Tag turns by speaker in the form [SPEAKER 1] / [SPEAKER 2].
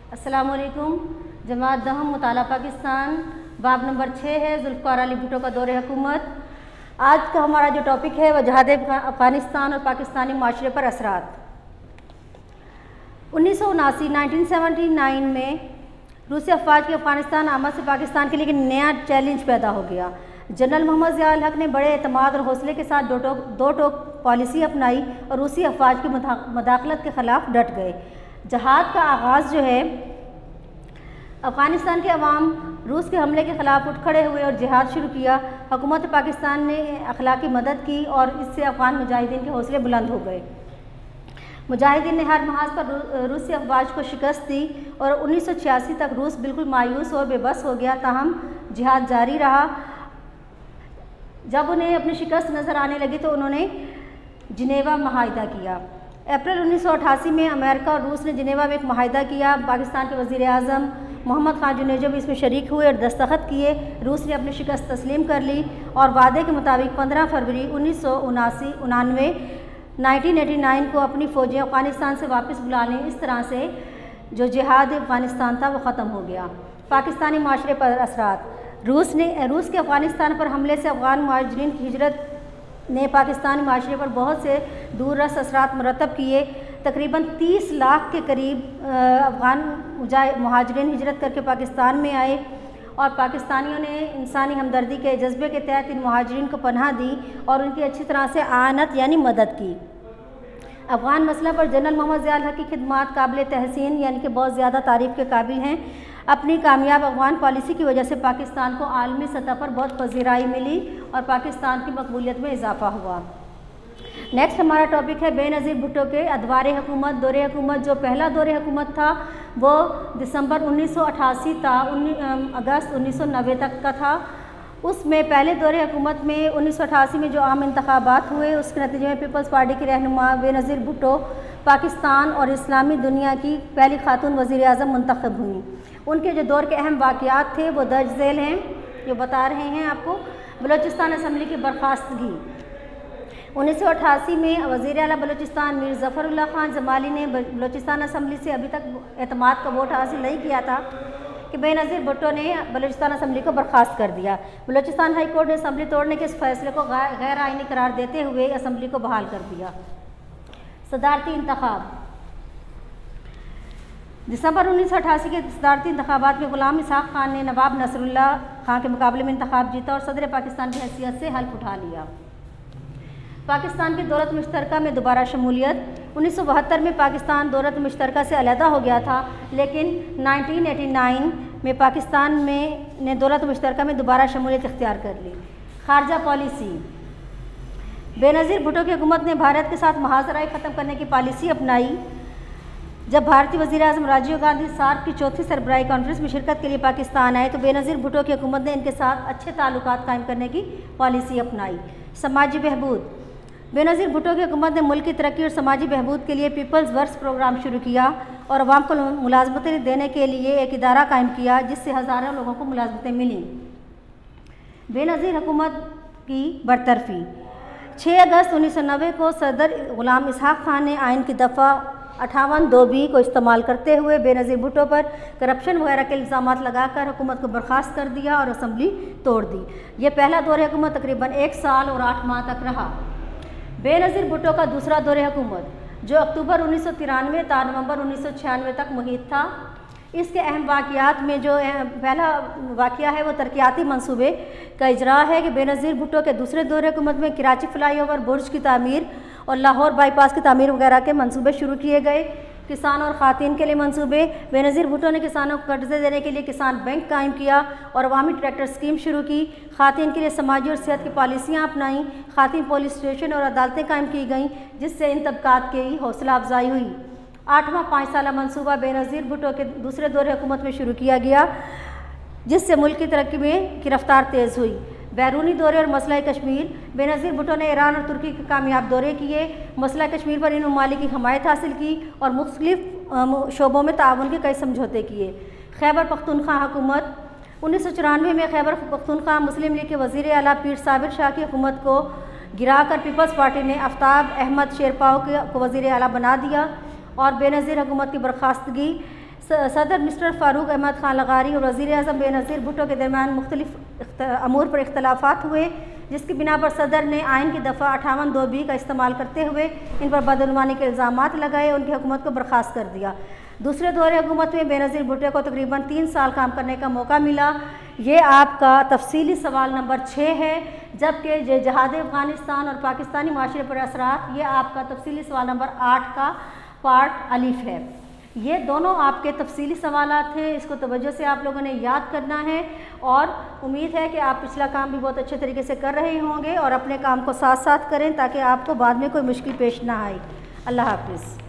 [SPEAKER 1] अस्सलामुअलैकुम। जमात दहम मुताला पाकिस्तान बाब नंबर 6 है, जुल्फ़िकार अली भुट्टो का दौरे हुकूमत। आज का हमारा जो टॉपिक है वह जहाद अफ़गानिस्तान और पाकिस्तानी माशरे पर असरात। 1979 में रूसी अफवाज की अफ़गानिस्तान आमद से पाकिस्तान के लिए एक नया चैलेंज पैदा हो गया। जनरल मोहम्मद ज़िया-उल हक ने बड़े एतमाद और हौसले के साथ दो टोक पॉलिसी अपनाई और रूसी अफवाज की मुदाखलत के ख़िलाफ़ डट गए। जहाद का आगाज़ जो है, अफ़गानिस्तान के अवाम रूस के हमले के ख़िलाफ़ उठ खड़े हुए और जिहाद शुरू किया। हुकूमत पाकिस्तान ने अखलाकी मदद की और इससे अफ़गान मुजाहिदीन के हौसले बुलंद हो गए। मुजाहिदीन ने हर महाज पर रूसी अफवाज को शिकस्त दी और 1986 तक रूस बिल्कुल मायूस और बेबस हो गया। ताहम जिहाद जारी रहा। जब उन्हें अपनी शिकस्त नज़र आने लगी तो उन्होंने जिनेवा माहिदा किया। अप्रैल 1988 में अमेरिका और रूस ने जिनेवा में एक माहिदा किया। पाकिस्तान के वज़ीर आज़म मोहम्मद खान जुनेजो भी इसमें शरीक हुए और दस्तखत किए। रूस ने अपनी शिकस्त तस्लीम कर ली और वादे के मुताबिक 15 फरवरी 1989 को अपनी फ़ौजें अफ़गानिस्तान से वापस बुला लें। इस तरह से जो जिहाद अफ़गानिस्तान था वो ख़त्म हो गया। पाकिस्तानी माशरे पर असरात। रूस के अफ़गानिस्तान पर हमले से अफ़गान मुहाजिरीन की हिजरत ने पाकिस्तानी माशरे पर बहुत से दूररस असरात मुरतब किए। तकरीबन 30 लाख के करीब अफ़गान मुहाजिरीन हिजरत करके पाकिस्तान में आए और पाकिस्तानियों ने इंसानी हमदर्दी के जज्बे के तहत इन मुहाजिरीन को पनाह दी और उनकी अच्छी तरह से आनत यानी मदद की। अफ़गान मसला पर जनरल मोहम्मद ज़िया-उल हक की खिदमात काबिल तहसीन यानी कि बहुत ज़्यादा तारीफ़ के काबिल हैं। अपनी कामयाब अफ़गान पॉलिसी की वजह से पाकिस्तान को आलमी सतह पर बहुत पज़ीराई मिली और पाकिस्तान की मकबूलियत में इजाफ़ा हुआ। नेक्स्ट हमारा टॉपिक है बेनज़ीर भुट्टो के अदवारे हुकूमत। दौरे हुकूमत जो पहला दौरे हुकूमत था वो दिसंबर 1988 था अगस्त 1990 तक का था। उसमें पहले दौरे हुकूमत में 1988 में जो आम इंतखाबात हुए उसके नतीजे में पीपल्स पार्टी के रहनुमा बेनज़ीर भुट्टो पाकिस्तान और इस्लामी दुनिया की पहली खातून वज़ीर आज़म मुंतखब हुई। उनके जो दौर के अहम वाक़यात थे वो दर्ज झेल हैं, जो बता रहे हैं आपको। बलूचिस्तान असम्बली की बर्खास्तगी। 1988 में वज़ीर आला बलूचिस्तान मीर ज़फ़रुल्लाह ख़ान जमाली ने बलूचिस्तान असम्बली से अभी तक एतमाद का वोट हासिल नहीं किया था कि बेनज़ीर भुट्टो ने बलूचिस्तान असम्बली को बर्खास्त कर दिया। बलूचिस्तान हाई कोर्ट ने असम्बली तोड़ने के इस फैसले को गैर आइनी करार देते हुए असम्बली को बहाल कर दिया। सदारती इंतखाब। दिसंबर 1988 के सदारती इंतखाबात में ग़ुलाम इसहाक़ खान ने नवाब नसरुल्लाह खान के मुकाबले में इंतखाब जीता और सदर पाकिस्तान की हैसियत से हल्फ उठा लिया। पाकिस्तान की दौलत मुश्तरका में दोबारा शमूलियत। 1972 में पाकिस्तान दौलत मुश्तरका से अलहदा हो गया था, लेकिन 1989 में पाकिस्तान ने दौलत मुश्तरका में दोबारा शमूलियत इख्तियार कर ली। खारजा पॉलिसी। बेनज़ीर भुट्टो की हुकूमत ने भारत के साथ महाजराई ख़त्म करने की पॉलिसी अपनाई। जब भारतीय वज़ीर आज़म राजीव गांधी सार्क की चौथी सरबराही कॉन्फ्रेंस में शिरकत के लिए पाकिस्तान आए तो बेनज़ीर भुट्टो की हुकूमत ने इनके साथ अच्छे ताल्लुकात कायम करने की पॉलिसी अपनाई। समाजी बहबूद। बेनज़ीर भुट्टो की हुकूमत ने मुल्क की तरक्की और समाजी बहबूद के लिए पीपल्स वर्क्स प्रोग्राम शुरू किया और अवाम को मुलाजमतें देने के लिए एक इदारा कायम किया जिससे हज़ारों लोगों को मुलाजमतें मिलीं। बेनज़ीर हुकूमत की बरतरफी। 6 अगस्त 1990 को सदर ग़ुलाम इसहाक़ खान ने आइन की दफ़ा 58(2)B को इस्तेमाल करते हुए बेनज़ीर भुट्टो पर करप्शन वगैरह के इल्ज़ामात लगाकर हुकूमत को बर्खास्त कर दिया और असम्बली तोड़ दी। यह पहला दौरे हुकूमत तकरीबन 1 साल और 8 माह तक रहा। बेनज़ीर भुट्टो का दूसरा दौरे हुकूमत जो अक्टूबर 1993 ta नवंबर 1996 तक मुहित था। इसके अहम वाक़यात में जो पहला वाक़या है वो तरक्याती मंसूबे का इजरा है कि बेनज़ीर भुट्टो के दूसरे दौरे हुकूमत में कराची फ़्लाईओवर बुर्ज की तामीर और लाहौर बाईपास की तामीर वगैरह के मंसूबे शुरू किए गए। किसान और ख़ातीन के लिए मंसूबे। बेनज़ीर भुट्टो ने किसानों को कर्ज़े देने के लिए किसान बैंक कायम किया और अवामी ट्रैक्टर स्कीम शुरू की। ख़ातीन के लिए समाजी और सेहत की पॉलिसियाँ अपनाईं। ख़ातीन पुलिस स्टेशन और अदालतें कायम की गईं जिससे इन तबकात की हौसला अफजाई हुई। 8वां 5 साला मनसूबा बेनज़ीर भुट्टो के दूसरे दौरे हुकूमत में शुरू किया गया जिससे मुल्क की तरक्की में की रफ्तार तेज़ हुई। बैरूनी दौरे और मसला कश्मीर। बेनज़ीर भुट्टो ने ईरान और तुर्की के कामयाब दौरे किए। मसला कश्मीर पर इन ममालिक की हमायत हासिल की और मुख्तलिफ शोबों में ताउन के कई समझौते किए। खैबर पख्तूनख्वा हुकूमत। 1994 में खैबर पख्तूनख्वा मुस्लिम लीग के वज़ीर आला पीर साबिर शाह की हुकूमत को गिराकर पीपल्स पार्टी ने आफ्ताब अहमद शेरपाव को वज़ीर आला बना दिया और बेनज़ीर हुकूमत की बर्खास्तगी। सदर मिस्टर फ़ारूक अहमद खान लगारी और वज़ीर आज़म बेनज़ीर भुट्टो के दरमियान मुख्तलिफ अमूर पर इख्तलाफात हुए, जिसकी बिना पर सदर ने आइन की दफ़ा 58(2)B का इस्तेमाल करते हुए इन पर बदनवानी के इल्ज़ामात लगाए, उनकी हुकूमत को बर्खास्त कर दिया। दूसरे दौरे हुकूमत में बेनज़ीर भुट्टो को तकरीबन 3 साल काम करने का मौका मिला। ये आपका तफसीली सवाल नंबर 6 है, जबकि जिहाद अफ़गानिस्तान और पाकिस्तानी माशरे पर असरात, ये आपका तफसीली सवाल नंबर 8 का पार्ट अलिफ है। ये दोनों आपके तफसीली सवालात हैं, इसको तवज्जो से आप लोगों ने याद करना है और उम्मीद है कि आप पिछला काम भी बहुत अच्छे तरीके से कर रहे होंगे और अपने काम को साथ साथ करें ताकि आपको बाद में कोई मुश्किल पेश ना आए। अल्लाह हाफ़िज़।